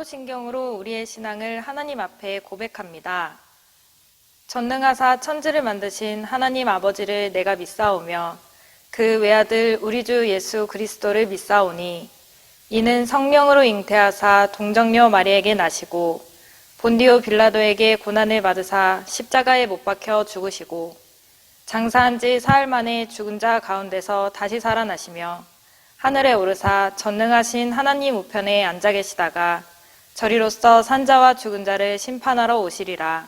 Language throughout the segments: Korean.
사도신경으로 우리의 신앙을 하나님 앞에 고백합니다. 전능하사 천지를 만드신 하나님 아버지를 내가 믿사오며 그 외아들 우리 주 예수 그리스도를 믿사오니 이는 성령으로 잉태하사 동정녀 마리에게 나시고 본디오 빌라도에게 고난을 받으사 십자가에 못 박혀 죽으시고 장사한 지 사흘 만에 죽은 자 가운데서 다시 살아나시며 하늘에 오르사 전능하신 하나님 우편에 앉아 계시다가 저리로서 산자와 죽은 자를 심판하러 오시리라.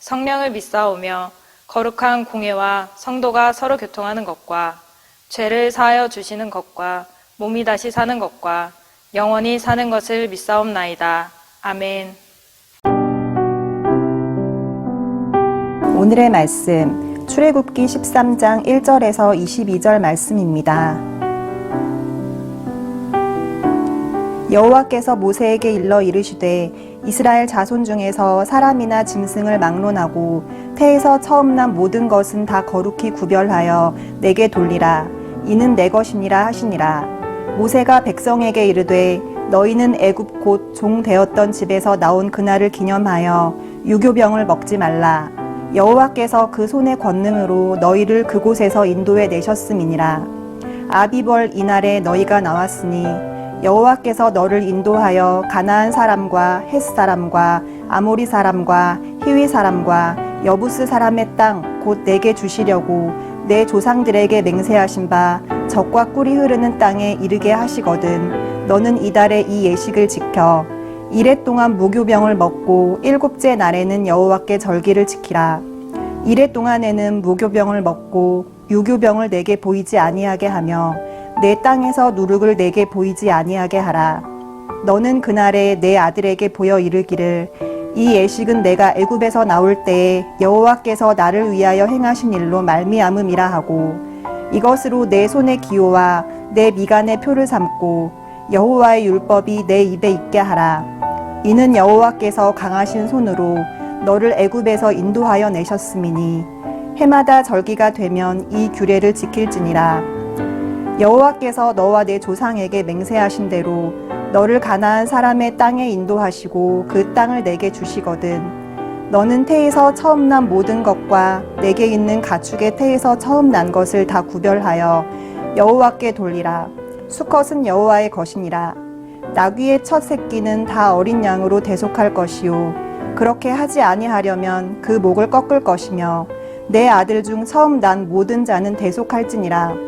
성령을 믿사오며 거룩한 공회와 성도가 서로 교통하는 것과 죄를 사하여 주시는 것과 몸이 다시 사는 것과 영원히 사는 것을 믿사옵나이다. 아멘. 오늘의 말씀, 출애굽기 13장 1절에서 22절 말씀입니다. 여호와께서 모세에게 일러 이르시되 이스라엘 자손 중에서 사람이나 짐승을 막론하고 태에서 처음 난 모든 것은 다 거룩히 구별하여 내게 돌리라. 이는 내 것이니라 하시니라. 모세가 백성에게 이르되 너희는 애굽 곧 종 되었던 집에서 나온 그날을 기념하여 유교병을 먹지 말라. 여호와께서 그 손의 권능으로 너희를 그곳에서 인도해 내셨음이니라. 아비벌 이날에 너희가 나왔으니 여호와께서 너를 인도하여 가나안 사람과 헷 사람과 아모리 사람과 히위 사람과 여부스 사람의 땅 곧 내게 주시려고 내 조상들에게 맹세하신 바 젖과 꿀이 흐르는 땅에 이르게 하시거든. 너는 이달에 이 예식을 지켜 이레 동안 무교병을 먹고 일곱째 날에는 여호와께 절기를 지키라. 이레 동안에는 무교병을 먹고 유교병을 내게 보이지 아니하게 하며 내 땅에서 누룩을 내게 보이지 아니하게 하라. 너는 그날에 내 아들에게 보여 이르기를 이 예식은 내가 애굽에서 나올 때에 여호와께서 나를 위하여 행하신 일로 말미암음이라 하고 이것으로 내 손의 기호와 내 미간의 표를 삼고 여호와의 율법이 내 입에 있게 하라. 이는 여호와께서 강하신 손으로 너를 애굽에서 인도하여 내셨음이니 해마다 절기가 되면 이 규례를 지킬지니라. 여호와께서 너와 내 조상에게 맹세하신 대로 너를 가나안 사람의 땅에 인도하시고 그 땅을 내게 주시거든. 너는 태에서 처음 난 모든 것과 내게 있는 가축의 태에서 처음 난 것을 다 구별하여 여호와께 돌리라. 수컷은 여호와의 것이니라. 나귀의 첫 새끼는 다 어린 양으로 대속할 것이요 그렇게 하지 아니하려면 그 목을 꺾을 것이며 내 아들 중 처음 난 모든 자는 대속할지니라.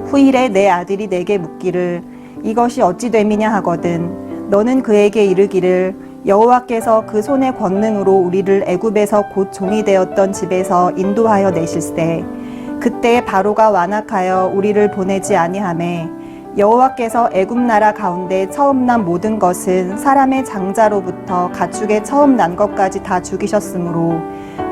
후일에 내 아들이 내게 묻기를 이것이 어찌 됨이냐 하거든. 너는 그에게 이르기를 여호와께서 그 손의 권능으로 우리를 애굽에서 곧 종이 되었던 집에서 인도하여 내실세 그때 바로가 완악하여 우리를 보내지 아니하매 여호와께서 애굽 나라 가운데 처음 난 모든 것은 사람의 장자로부터 가축의 처음 난 것까지 다 죽이셨으므로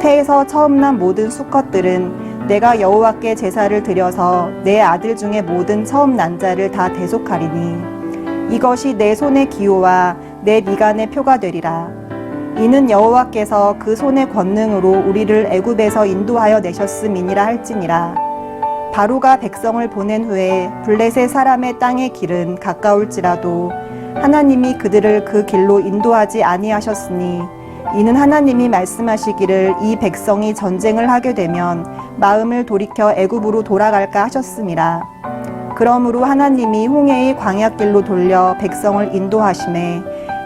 태에서 처음 난 모든 수컷들은 내가 여호와께 제사를 드려서 내 아들 중에 모든 처음 난 자를 다 대속하리니 이것이 내 손의 기호와 내 미간의 표가 되리라. 이는 여호와께서 그 손의 권능으로 우리를 애굽에서 인도하여 내셨음이니라 할지니라. 바로가 백성을 보낸 후에 블레셋 사람의 땅의 길은 가까울지라도 하나님이 그들을 그 길로 인도하지 아니하셨으니 이는 하나님이 말씀하시기를 이 백성이 전쟁을 하게 되면 마음을 돌이켜 애굽으로 돌아갈까 하셨음이라. 그러므로 하나님이 홍해의 광야길로 돌려 백성을 인도하시매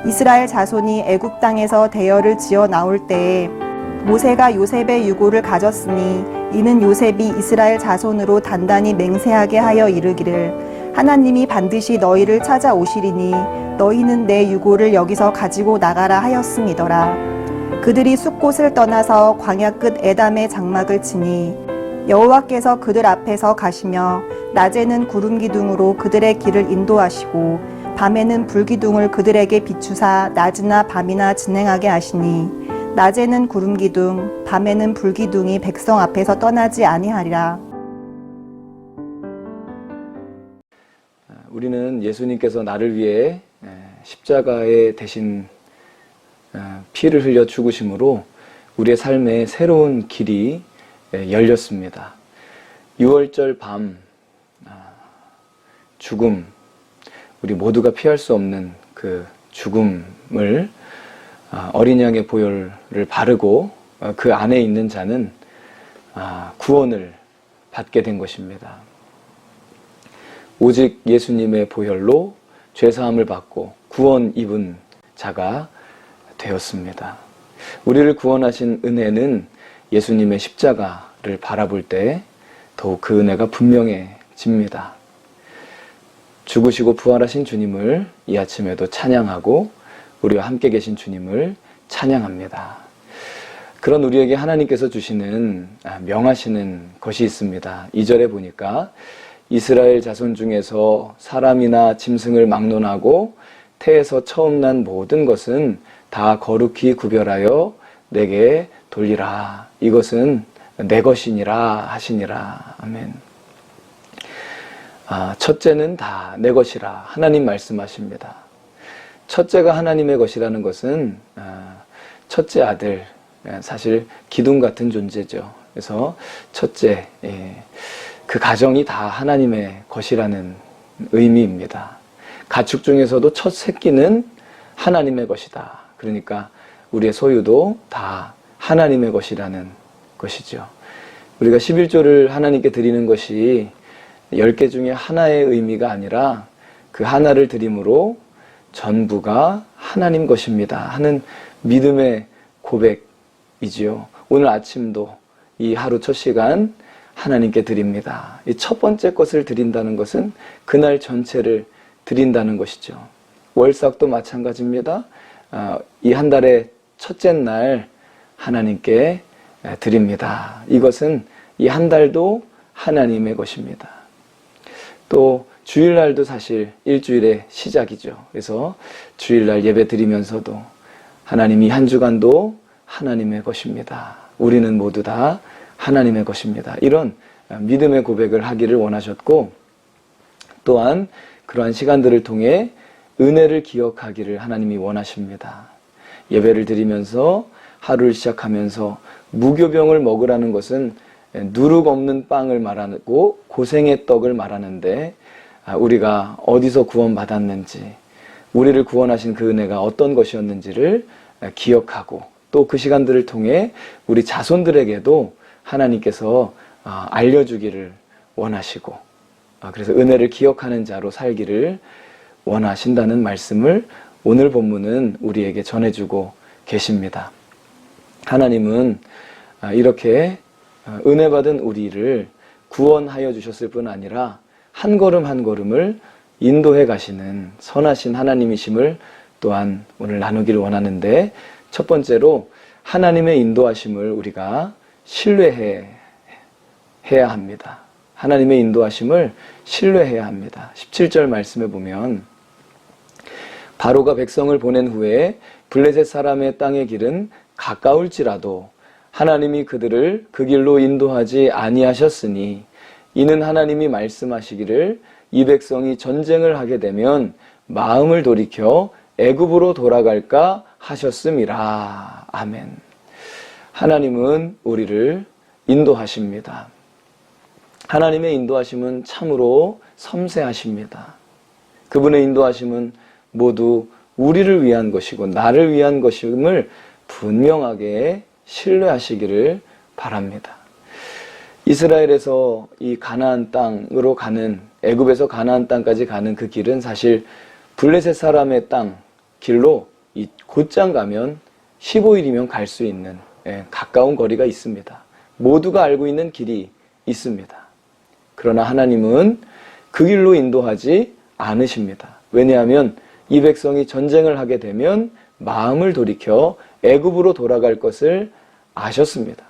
이스라엘 자손이 애굽 땅에서 대열을 지어 나올 때에 모세가 요셉의 유고를 가졌으니 이는 요셉이 이스라엘 자손으로 단단히 맹세하게 하여 이르기를 하나님이 반드시 너희를 찾아오시리니 너희는 내 유고를 여기서 가지고 나가라 하였음이더라. 그들이 숲곳을 떠나서 광야 끝 에담의 장막을 치니 여호와께서 그들 앞에서 가시며 낮에는 구름 기둥으로 그들의 길을 인도하시고 밤에는 불기둥을 그들에게 비추사 낮이나 밤이나 진행하게 하시니 낮에는 구름 기둥 밤에는 불기둥이 백성 앞에서 떠나지 아니하리라. 우리는 예수님께서 나를 위해 십자가에 대신 피를 흘려 죽으심으로 우리의 삶에 새로운 길이 열렸습니다. 6월절 밤 죽음, 우리 모두가 피할 수 없는 그 죽음을 어린 양의 보혈을 바르고 그 안에 있는 자는 구원을 받게 된 것입니다. 오직 예수님의 보혈로 죄사함을 받고 구원 입은 자가 되었습니다. 우리를 구원하신 은혜는 예수님의 십자가를 바라볼 때 더욱 그 은혜가 분명해집니다. 죽으시고 부활하신 주님을 이 아침에도 찬양하고 우리와 함께 계신 주님을 찬양합니다. 그런 우리에게 하나님께서 주시는 명하시는 것이 있습니다. 2절에 보니까 이스라엘 자손 중에서 사람이나 짐승을 막론하고 태에서 처음 난 모든 것은 다 거룩히 구별하여 내게 돌리라. 이것은 내 것이니라 하시니라. 아멘. 첫째는 다 내 것이라 하나님 말씀하십니다. 첫째가 하나님의 것이라는 것은 첫째 아들, 사실 기둥 같은 존재죠. 그래서 첫째, 그 가정이 다 하나님의 것이라는 의미입니다. 가축 중에서도 첫 새끼는 하나님의 것이다. 그러니까 우리의 소유도 다 하나님의 것이라는 것이죠. 우리가 11조를 하나님께 드리는 것이 10개 중에 하나의 의미가 아니라 그 하나를 드림으로 전부가 하나님 것입니다 하는 믿음의 고백이지요. 오늘 아침도 이 하루 첫 시간 하나님께 드립니다. 이 첫 번째 것을 드린다는 것은 그날 전체를 드린다는 것이죠. 월삭도 마찬가지입니다. 이 한 달의 첫째 날 하나님께 드립니다. 이것은 이 한 달도 하나님의 것입니다. 또 주일날도 사실 일주일의 시작이죠. 그래서 주일날 예배 드리면서도 하나님이 한 주간도 하나님의 것입니다. 우리는 모두 다 하나님의 것입니다. 이런 믿음의 고백을 하기를 원하셨고, 또한 그러한 시간들을 통해 은혜를 기억하기를 하나님이 원하십니다. 예배를 드리면서 하루를 시작하면서 무교병을 먹으라는 것은 누룩 없는 빵을 말하고 고생의 떡을 말하는데, 우리가 어디서 구원받았는지, 우리를 구원하신 그 은혜가 어떤 것이었는지를 기억하고, 또 그 시간들을 통해 우리 자손들에게도 하나님께서 알려주기를 원하시고, 그래서 은혜를 기억하는 자로 살기를 원하신다는 말씀을 오늘 본문은 우리에게 전해주고 계십니다. 하나님은 이렇게 은혜 받은 우리를 구원하여 주셨을 뿐 아니라 한 걸음 한 걸음을 인도해 가시는 선하신 하나님이심을 또한 오늘 나누기를 원하는데, 첫 번째로 하나님의 인도하심을 우리가 신뢰해야 합니다. 하나님의 인도하심을 신뢰해야 합니다. 17절 말씀에 보면 바로가 백성을 보낸 후에 블레셋 사람의 땅의 길은 가까울지라도 하나님이 그들을 그 길로 인도하지 아니하셨으니 이는 하나님이 말씀하시기를 이 백성이 전쟁을 하게 되면 마음을 돌이켜 애굽으로 돌아갈까 하셨음이라. 아멘. 하나님은 우리를 인도하십니다. 하나님의 인도하심은 참으로 섬세하십니다. 그분의 인도하심은 모두 우리를 위한 것이고 나를 위한 것임을 분명하게 신뢰하시기를 바랍니다. 이스라엘에서 이 가나안 땅으로 가는, 애굽에서 가나안 땅까지 가는 그 길은 사실 블레셋 사람의 땅 길로 이 곧장 가면 15일이면 갈 수 있는 가까운 거리가 있습니다. 모두가 알고 있는 길이 있습니다. 그러나 하나님은 그 길로 인도하지 않으십니다. 왜냐하면 이 백성이 전쟁을 하게 되면 마음을 돌이켜 애굽으로 돌아갈 것을 아셨습니다.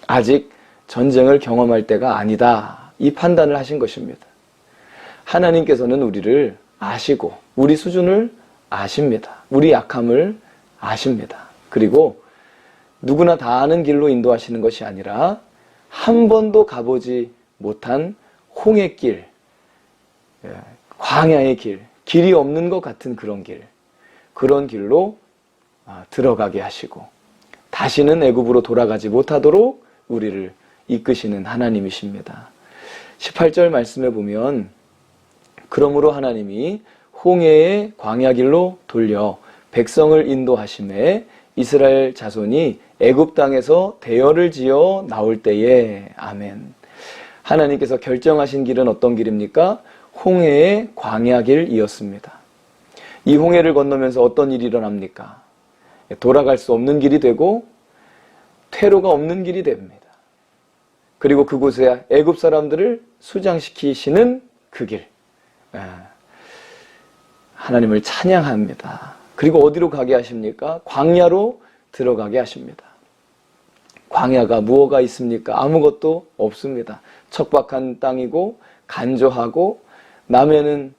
아직 전쟁을 경험할 때가 아니다. 이 판단을 하신 것입니다. 하나님께서는 우리를 아시고 우리 수준을 아십니다. 우리 약함을 아십니다. 그리고 누구나 다 아는 길로 인도하시는 것이 아니라 한 번도 가보지 못한 홍해길, 광야의 길, 길이 없는 것 같은 그런 길, 그런 길로 들어가게 하시고 다시는 애굽으로 돌아가지 못하도록 우리를 이끄시는 하나님이십니다. 18절 말씀에 보면 그러므로 하나님이 홍해의 광야길로 돌려 백성을 인도하심에 이스라엘 자손이 애굽 땅에서 대열을 지어 나올 때에. 아멘. 하나님께서 결정하신 길은 어떤 길입니까? 홍해의 광야길이었습니다. 이 홍해를 건너면서 어떤 일이 일어납니까? 돌아갈 수 없는 길이 되고 퇴로가 없는 길이 됩니다. 그리고 그곳에 애굽 사람들을 수장시키시는 그 길. 하나님을 찬양합니다. 그리고 어디로 가게 하십니까? 광야로 들어가게 하십니다. 광야가 무엇가 있습니까? 아무것도 없습니다. 척박한 땅이고 간조하고 낮에는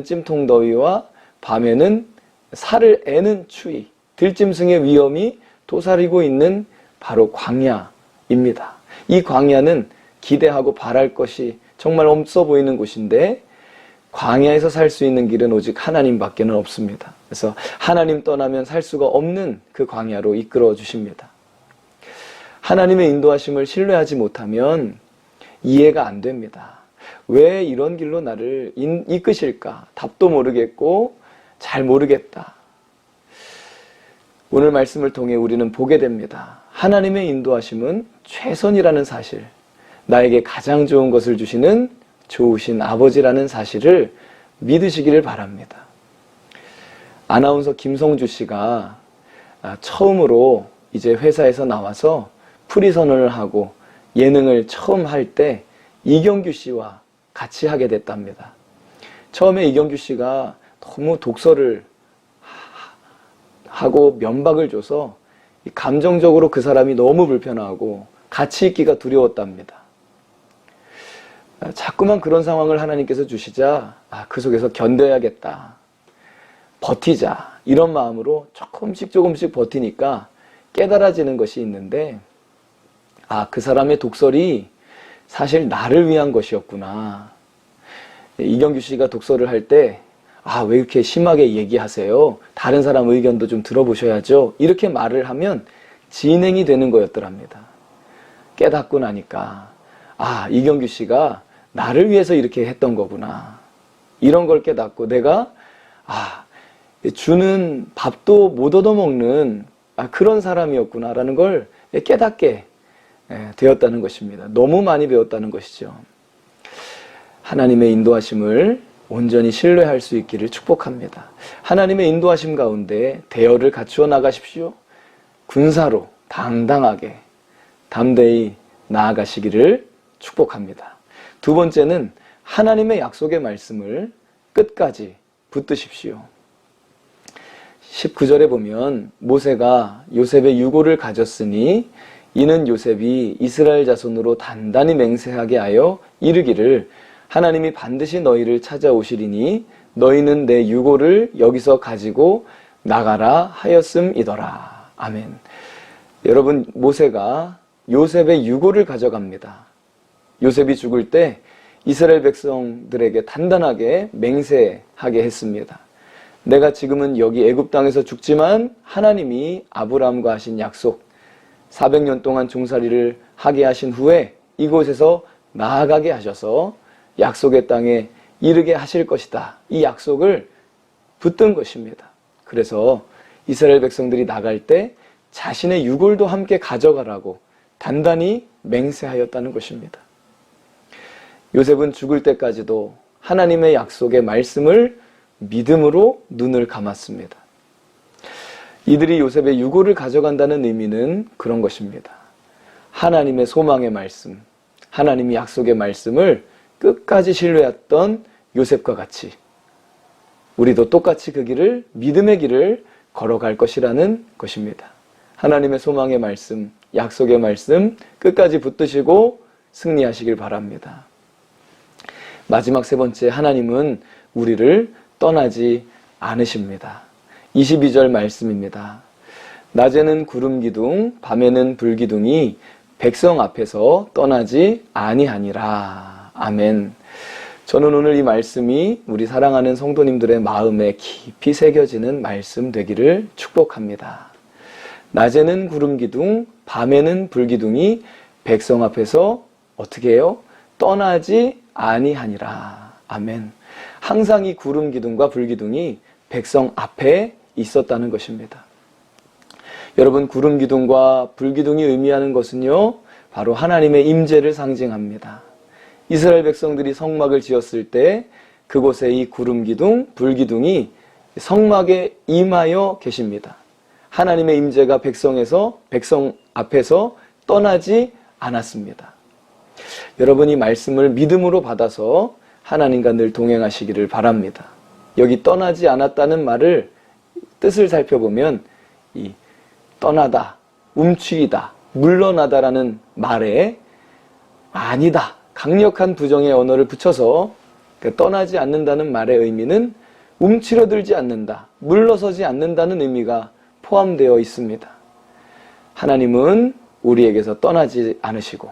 찜통 더위와 밤에는 살을 애는 추위, 들짐승의 위험이 도사리고 있는 바로 광야입니다. 이 광야는 기대하고 바랄 것이 정말 없어 보이는 곳인데 광야에서 살 수 있는 길은 오직 하나님밖에는 없습니다. 그래서 하나님 떠나면 살 수가 없는 그 광야로 이끌어 주십니다. 하나님의 인도하심을 신뢰하지 못하면 이해가 안 됩니다. 왜 이런 길로 나를 이끄실까? 답도 모르겠고 잘 모르겠다. 오늘 말씀을 통해 우리는 보게 됩니다. 하나님의 인도하심은 최선이라는 사실, 나에게 가장 좋은 것을 주시는 좋으신 아버지라는 사실을 믿으시기를 바랍니다. 아나운서 김성주 씨가 처음으로 이제 회사에서 나와서 프리 선언을 하고 예능을 처음 할 때 이경규 씨와 같이 하게 됐답니다. 처음에 이경규 씨가 너무 독설을 하고 면박을 줘서 감정적으로 그 사람이 너무 불편하고 같이 있기가 두려웠답니다. 자꾸만 그런 상황을 하나님께서 주시자 그 속에서 견뎌야겠다, 버티자, 이런 마음으로 조금씩 버티니까 깨달아지는 것이 있는데 그 사람의 독설이 사실 나를 위한 것이었구나. 이경규 씨가 독설을 할 때 왜 이렇게 심하게 얘기하세요? 다른 사람 의견도 좀 들어보셔야죠. 이렇게 말을 하면 진행이 되는 거였더랍니다. 깨닫고 나니까 이경규 씨가 나를 위해서 이렇게 했던 거구나. 이런 걸 깨닫고 내가 주는 밥도 못 얻어먹는 그런 사람이었구나라는 걸 깨닫게 되었다는 것입니다. 너무 많이 배웠다는 것이죠. 하나님의 인도하심을 온전히 신뢰할 수 있기를 축복합니다. 하나님의 인도하심 가운데 대열을 갖추어 나가십시오. 군사로 당당하게 담대히 나아가시기를 축복합니다. 두 번째는 하나님의 약속의 말씀을 끝까지 붙드십시오. 19절에 보면 모세가 요셉의 유고를 가졌으니 이는 요셉이 이스라엘 자손으로 단단히 맹세하게 하여 이르기를 하나님이 반드시 너희를 찾아오시리니 너희는 내 유고를 여기서 가지고 나가라 하였음이더라. 아멘. 여러분, 모세가 요셉의 유고를 가져갑니다. 요셉이 죽을 때 이스라엘 백성들에게 단단하게 맹세하게 했습니다. 내가 지금은 여기 애굽 땅에서 죽지만 하나님이 아브라함과 하신 약속, 400년 동안 종살이를 하게 하신 후에 이곳에서 나아가게 하셔서 약속의 땅에 이르게 하실 것이다. 이 약속을 붙든 것입니다. 그래서 이스라엘 백성들이 나갈 때 자신의 유골도 함께 가져가라고 단단히 맹세하였다는 것입니다. 요셉은 죽을 때까지도 하나님의 약속의 말씀을 믿음으로 눈을 감았습니다. 이들이 요셉의 유골을 가져간다는 의미는 그런 것입니다. 하나님의 소망의 말씀, 하나님이 약속의 말씀을 끝까지 신뢰했던 요셉과 같이 우리도 똑같이 그 길을, 믿음의 길을 걸어갈 것이라는 것입니다. 하나님의 소망의 말씀, 약속의 말씀 끝까지 붙드시고 승리하시길 바랍니다. 마지막 세 번째, 하나님은 우리를 떠나지 않으십니다. 22절 말씀입니다. 낮에는 구름 기둥, 밤에는 불 기둥이 백성 앞에서 떠나지 아니하니라. 아멘. 저는 오늘 이 말씀이 우리 사랑하는 성도님들의 마음에 깊이 새겨지는 말씀 되기를 축복합니다. 낮에는 구름 기둥, 밤에는 불 기둥이 백성 앞에서 어떻게 해요? 떠나지 아니하니라. 아멘. 항상 이 구름 기둥과 불 기둥이 백성 앞에 있었다는 것입니다. 여러분, 구름 기둥과 불 기둥이 의미하는 것은요, 바로 하나님의 임재를 상징합니다. 이스라엘 백성들이 성막을 지었을 때 그곳에 이 구름 기둥, 불 기둥이 성막에 임하여 계십니다. 하나님의 임재가 백성 앞에서 떠나지 않았습니다. 여러분이 말씀을 믿음으로 받아서 하나님과 늘 동행하시기를 바랍니다. 여기 떠나지 않았다는 말을 뜻을 살펴보면 이 떠나다, 움츠이다, 물러나다라는 말에 아니다, 강력한 부정의 언어를 붙여서 떠나지 않는다는 말의 의미는 움츠러들지 않는다, 물러서지 않는다는 의미가 포함되어 있습니다. 하나님은 우리에게서 떠나지 않으시고,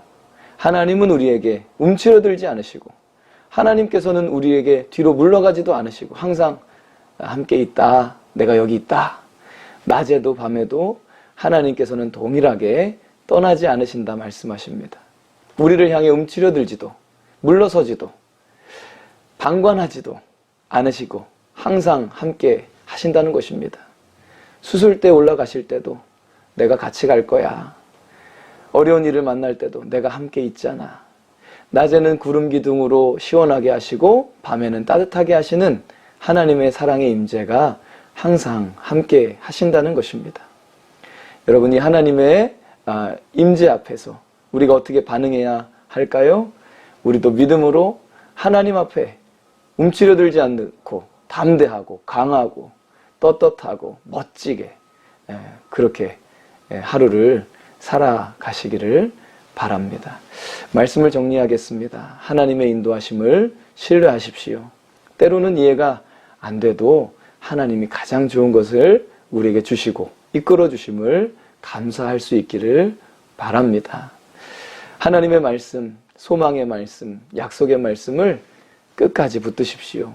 하나님은 우리에게 움츠러들지 않으시고, 하나님께서는 우리에게 뒤로 물러가지도 않으시고 항상 함께 있다, 내가 여기 있다. 낮에도 밤에도 하나님께서는 동일하게 떠나지 않으신다 말씀하십니다. 우리를 향해 움츠러들지도 물러서지도 방관하지도 않으시고 항상 함께 하신다는 것입니다. 수술대 올라가실 때도 내가 같이 갈 거야. 어려운 일을 만날 때도 내가 함께 있잖아. 낮에는 구름 기둥으로 시원하게 하시고 밤에는 따뜻하게 하시는 하나님의 사랑의 임재가 항상 함께 하신다는 것입니다. 여러분이 하나님의 임재 앞에서 우리가 어떻게 반응해야 할까요? 우리도 믿음으로 하나님 앞에 움츠러들지 않고 담대하고 강하고 떳떳하고 멋지게 그렇게 하루를 살아가시기를 바랍니다. 말씀을 정리하겠습니다. 하나님의 인도하심을 신뢰하십시오. 때로는 이해가 안 돼도 하나님이 가장 좋은 것을 우리에게 주시고 이끌어 주심을 감사할 수 있기를 바랍니다. 하나님의 말씀, 소망의 말씀, 약속의 말씀을 끝까지 붙드십시오.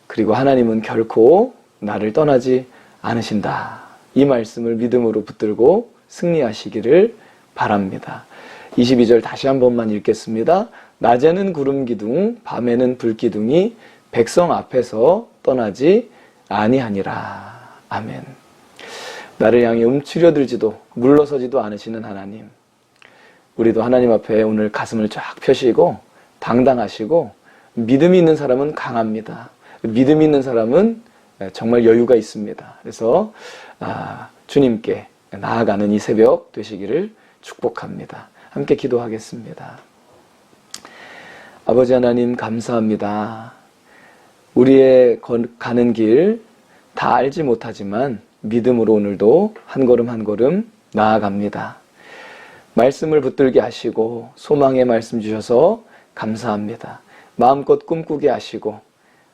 그리고 하나님은 결코 나를 떠나지 않으신다. 이 말씀을 믿음으로 붙들고 승리하시기를 바랍니다. 22절 다시 한 번만 읽겠습니다. 낮에는 구름 기둥, 밤에는 불 기둥이 백성 앞에서 떠나지 아니하니라. 아멘. 나를 향해 움츠려들지도 물러서지도 않으시는 하나님. 우리도 하나님 앞에 오늘 가슴을 쫙 펴시고 당당하시고 믿음이 있는 사람은 강합니다. 믿음이 있는 사람은 정말 여유가 있습니다. 그래서 주님께 나아가는 이 새벽 되시기를 축복합니다. 함께 기도하겠습니다. 아버지 하나님 감사합니다. 우리의 가는 길 다 알지 못하지만 믿음으로 오늘도 한 걸음 한 걸음 나아갑니다. 말씀을 붙들게 하시고 소망의 말씀 주셔서 감사합니다. 마음껏 꿈꾸게 하시고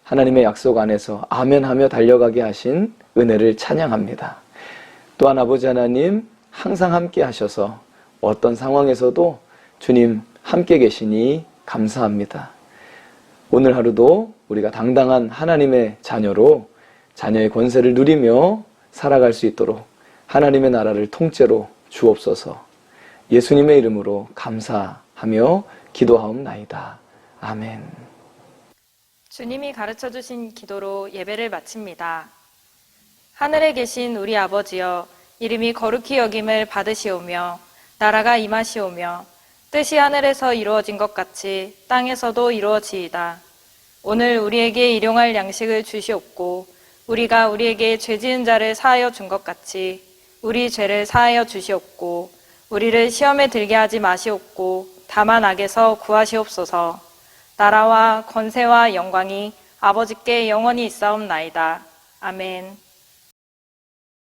하나님의 약속 안에서 아멘하며 달려가게 하신 은혜를 찬양합니다. 또한 아버지 하나님 항상 함께 하셔서 어떤 상황에서도 주님 함께 계시니 감사합니다. 오늘 하루도 우리가 당당한 하나님의 자녀로 자녀의 권세를 누리며 살아갈 수 있도록 하나님의 나라를 통째로 주옵소서. 예수님의 이름으로 감사하며 기도하옵나이다. 아멘. 주님이 가르쳐 주신 기도로 예배를 마칩니다. 하늘에 계신 우리 아버지여, 이름이 거룩히 여김을 받으시오며 나라가 임하시오며 뜻이 하늘에서 이루어진 것 같이 땅에서도 이루어지이다. 오늘 우리에게 일용할 양식을 주시옵고 우리가 우리에게 죄 지은 자를 사하여 준 것 같이 우리 죄를 사하여 주시옵고 우리를 시험에 들게 하지 마시옵고 다만 악에서 구하시옵소서. 나라와 권세와 영광이 아버지께 영원히 있사옵나이다. 아멘.